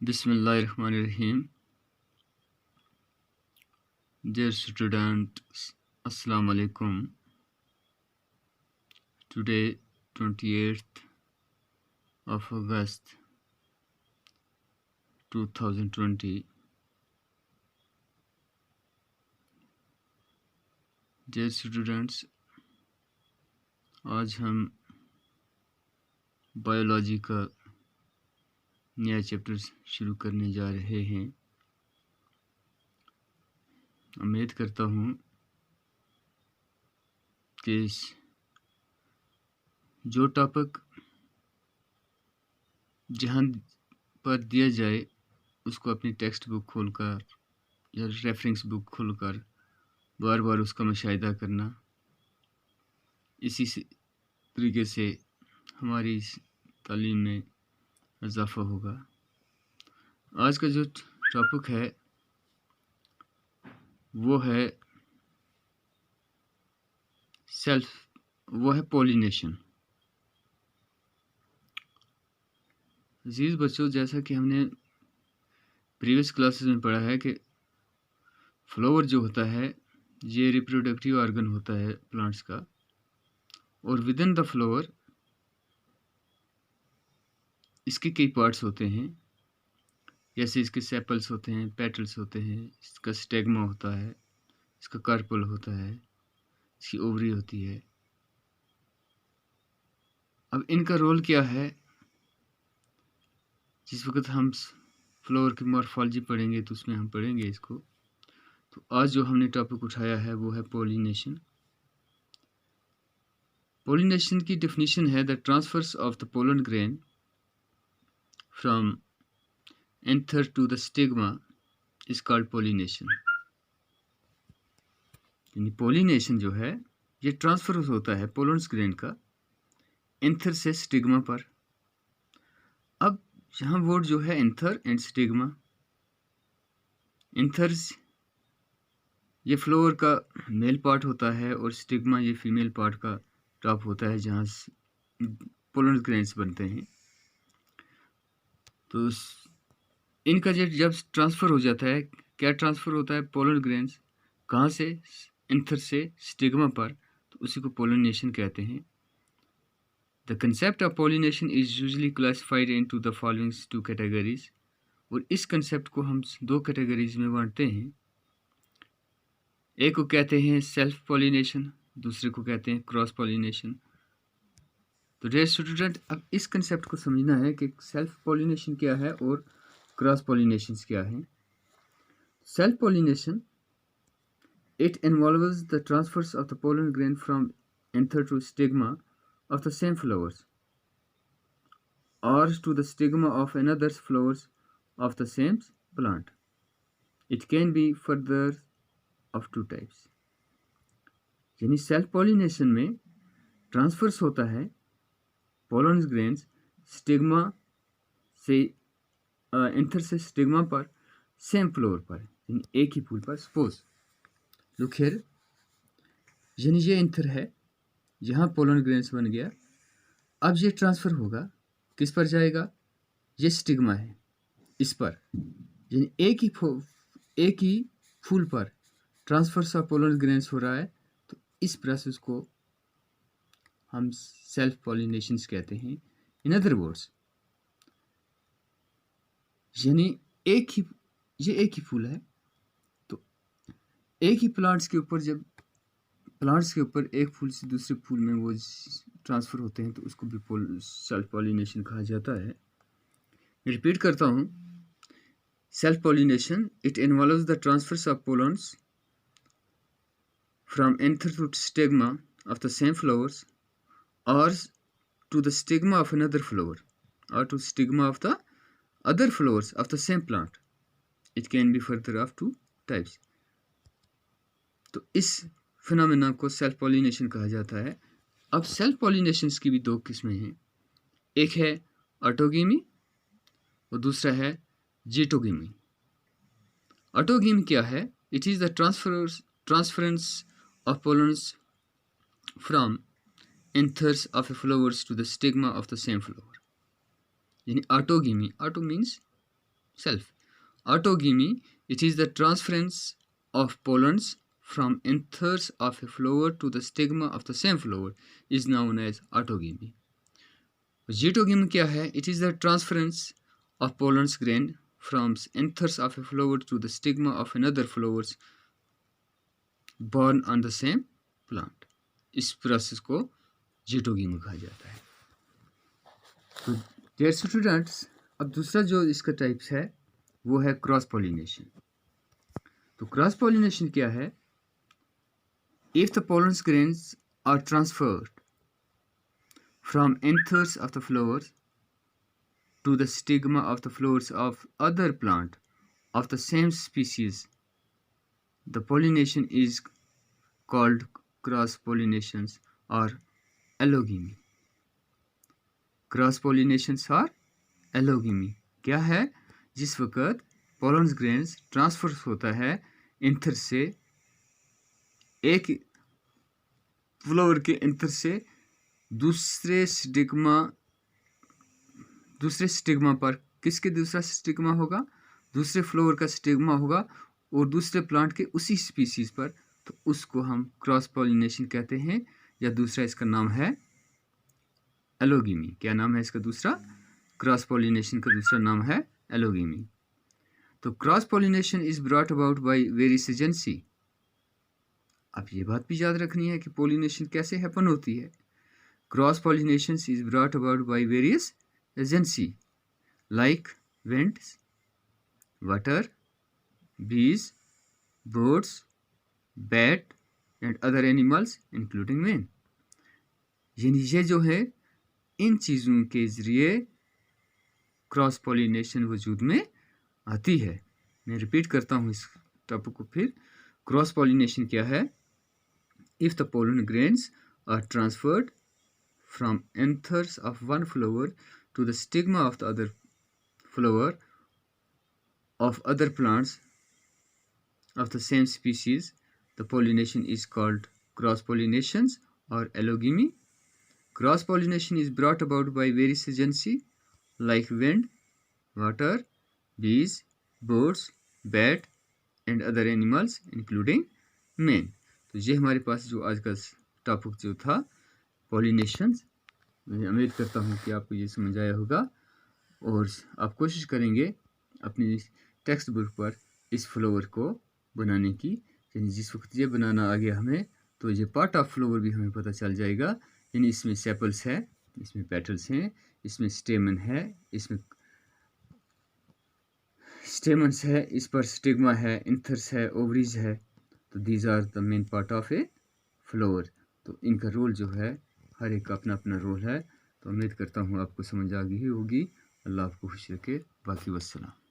बिस्मिल्लाहिर्रहमानिर्रहीम। Dear students, Assalamu alaikum. Today 28th of August 2020. Dear students, आज हम biology का नया चैप्टर शुरू करने जा रहे हैं। उम्मीद करता हूँ कि जो टॉपिक जहाँ पर दिया जाए उसको अपनी टेक्स्ट बुक खोलकर या रेफरेंस बुक खोलकर बार बार उसका मुशाहिदा करना, इसी तरीके से हमारी तालीम में इजाफ़ा होगा। आज का जो टॉपिक है वो है पॉलिनेशन। अजीज़ बच्चों, जैसा कि हमने प्रीवियस क्लासेस में पढ़ा है कि फ्लावर जो होता है ये रिप्रोडक्टिव ऑर्गन होता है प्लांट्स का, और विद इन द फ्लावर इसके कई पार्ट्स होते हैं। जैसे इसके सेपल्स होते हैं, पेटल्स होते हैं, इसका स्टेगमा होता है, इसका कार्पल होता है, इसकी ओवरी होती है। अब इनका रोल क्या है? जिस वक्त हम फ्लावर की मॉर्फोलॉजी पढ़ेंगे तो उसमें हम पढ़ेंगे इसको। तो आज जो हमने टॉपिक उठाया है वो है पॉलिनेशन। पॉलिनेशन की डेफिनेशन है the transfers of the pollen grain from anther to the stigma is called pollination. यानी पॉलिनेशन जो है ये ट्रांसफर होता है पोलन ग्रेन का एंथर से स्टिग्मा पर। अब यहाँ वर्ड जो है एंथर एंड स्टिग्मा, एंथर ये फ्लावर का मेल पार्ट होता है और स्टिग्मा ये फीमेल पार्ट का टॉप होता है जहाँ पोलन ग्रेन्स बनते हैं। तो इनका जब ट्रांसफ़र हो जाता है, क्या ट्रांसफ़र होता है? पोलन ग्रेन्स कहाँ से? एंथर से स्टिग्मा पर, तो उसी को पोलिनेशन कहते हैं। The concept of pollination is usually classified into the following two categories. और इस कंसेप्ट को हम दो कैटेगरीज में बांटते हैं। एक को कहते हैं सेल्फ पॉलिनेशन, दूसरे को कहते हैं क्रॉस पॉलिनेशन। तो डियर स्टूडेंट, अब इस कंसेप्ट को समझना है कि सेल्फ पॉलिनेशन क्या है और क्रॉस पॉलिनेशन क्या है। Self pollination it involves the transfers of the pollen grain from anther to stigma of the same flowers or to the stigma of another flowers of the same plant. It can be further of two types. यानी self pollination में transverse होता है pollen grains stigma से anther से stigma पर same floor पर, यानी एक ही फूल पर। सपोज लुक हियर, यानी ये एंथर है, यहाँ पोलन ग्रेन्स बन गया। अब ये ट्रांसफ़र होगा, किस पर जाएगा? ये स्टिग्मा है, इस पर, यानी एक ही फूल पर ट्रांसफर ऑफ पोलन ग्रेन्स हो रहा है। तो इस प्रोसेस को हम सेल्फ पॉलिनेशन कहते हैं। इन अदर वर्ड्स, यानी ये एक ही फूल है, तो एक ही प्लांट्स के ऊपर जब प्लांट्स के ऊपर एक फूल से दूसरे फूल में वो ट्रांसफ़र होते हैं तो उसको भी सेल्फ पॉलिनेशन कहा जाता है। रिपीट करता हूँ, self pollination it involves the transfers of pollens from anther to stigma of the same flowers or to the stigma of another flower or to stigma of the other flowers of the same plant. It can be further of two types. तो इस phenomena को self pollination कहा जाता है। अब self pollination की भी दो किस्में हैं, एक है ऑटोगेमी और दूसरा है जीटोगेमी। ऑटोगेमी क्या है? It is the transference of pollens from anthers of a flowers to the stigma of the same flower. यानी autogamy, auto means self. Autogamy, it is the transference of pollens from anthers of a flower to the stigma of the same flower is known as autogamy. Zytogamy क्या है? It is the transference of pollen grain from anthers of a flower to the stigma of another flowers born on the same plant. इस process को zytogamy कहा जाता है। तो dear students, अब दूसरा जो इसका टाइप्स है वो है क्रॉस पॉलिनेशन। तो क्रॉस पॉलिनेशन क्या है? If the pollen grains are transferred from anthers of the flowers to the stigma of the flowers of other plant of the same species, the pollination is called cross pollinations or allogamy. Cross pollinations और allogamy क्या है? जिस वक्त pollen grains transfer होता है anther से, एक flower के एंथर से दूसरे स्टिग्मा पर, किसके दूसरा स्टिग्मा होगा? दूसरे फ्लावर का स्टिग्मा होगा और दूसरे प्लांट के उसी स्पीसीज पर, तो उसको हम क्रॉस पॉलिनेशन कहते हैं, या दूसरा इसका नाम है एलोगेमी। क्या नाम है इसका दूसरा? क्रॉस पॉलिनेशन का दूसरा नाम है एलोगेमी। तो cross pollination is brought about by various agency. अब ये बात भी याद रखनी है कि पॉलिनेशन कैसे हैपन होती है। Cross pollination is brought about by various agency like winds, water, bees, birds, bat and other animals including man। यानी ये जो है इन चीज़ों के ज़रिए क्रॉस पॉलिनेशन वजूद में आती है। मैं रिपीट करता हूँ इस टॉपिक को फिर। क्रॉस पॉलिनेशन क्या है? If the pollen grains are transferred from anthers of one flower to the stigma of the other flower of other plants of the same species, the pollination is called cross pollinations or allogamy। Cross pollination is brought about by various agency like wind, water, bees, birds, bat and other animals including man। तो ये हमारे पास जो आज का topic जो था pollinations, मैं उम्मीद करता हूँ कि आपको ये समझ आया होगा और आप कोशिश करेंगे अपनी टेक्स्ट बुक पर इस फ्लावर को बनाने की। यानी जिस वक्त ये बनाना आ गया हमें, तो ये पार्ट ऑफ फ्लावर भी हमें पता चल जाएगा। यानी इसमें सेपल्स है, इसमें पेटल्स हैं, इसमें स्टेमन है, इसमें स्टेमन्स है, इस पर स्टिग्मा है, इंथर्स है, ओवरीज है। तो these are the main part of a flower. तो इनका रोल जो है, हर एक का अपना अपना रोल है। तो उम्मीद करता हूँ आपको समझ आ गई होगी। अल्लाह आपको खुश रखे। बाकी वस्सलाम।